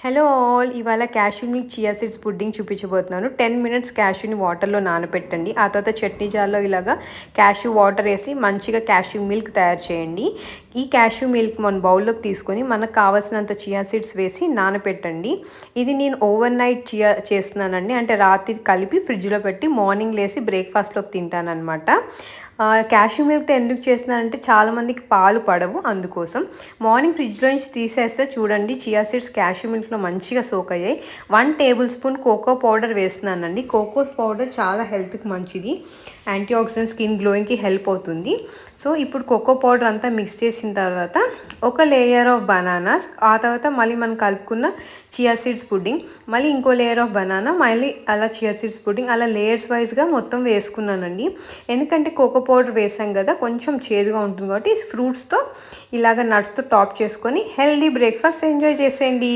Hello all, ఇవాళ cashew milk chia seeds pudding చూపించబోతున్నాను. 10 minutes క్యాష్యూని వాటర్లో నానబెట్టండి. ఆ తర్వాత చట్నీ జార్లో ఇలాగా క్యాష్యూ వాటర్ వేసి మంచిగా క్యాష్యూ మిల్క్ తయారు చేయండి. ఈ క్యాష్యూ మిల్క్ మన బౌల్లోకి తీసుకొని మనకు కావాల్సినంత చియా సీడ్స్ వేసి నానబెట్టండి. ఇది నేను ఓవర్ నైట్ చియా చేస్తున్నానండి, అంటే రాత్రి కలిపి ఫ్రిడ్జ్లో పెట్టి మార్నింగ్ లేసి బ్రేక్ఫాస్ట్లోకి తింటానమాట. క్యాష్యూ మిల్క్తో ఎందుకు చేస్తున్నానంటే చాలామందికి పాలు పడవు, అందుకోసం. మార్నింగ్ ఫ్రిడ్జ్లో నుంచి తీసేస్తే చూడండి చియా సీడ్స్ క్యాష్యూ మిల్క్లో మంచిగా సోక్ అయ్యాయి. 1 టేబుల్ స్పూన్ కోకో పౌడర్ వేస్తున్నానండి. కోకో పౌడర్ చాలా హెల్త్కి మంచిది, యాంటీ ఆక్సిడెంట్, స్కిన్ గ్లోయింగ్కి హెల్ప్ అవుతుంది. సో ఇప్పుడు కోకో పౌడర్ అంతా మిక్స్ చేసిన తర్వాత ఒక లేయర్ ఆఫ్ బనానాస్, ఆ తర్వాత మళ్ళీ మనం కలుపుకున్న చియా సీడ్స్ పుడ్డింగ్, మళ్ళీ ఇంకో లేయర్ ఆఫ్ బనానా, మళ్ళీ అలా చియా సీడ్స్ పుడ్డింగ్, అలా లేయర్స్ వైజ్గా మొత్తం వేసుకున్నానండి. ఎందుకంటే కోకో పౌడర్ వేసాం కదా, కొంచెం చేదుగా ఉంటుంది కాబట్టి ఫ్రూట్స్తో ఇలాగ నట్స్తో టాప్ చేసుకొని హెల్దీ బ్రేక్ఫాస్ట్ ఎంజాయ్ చేసేయండి.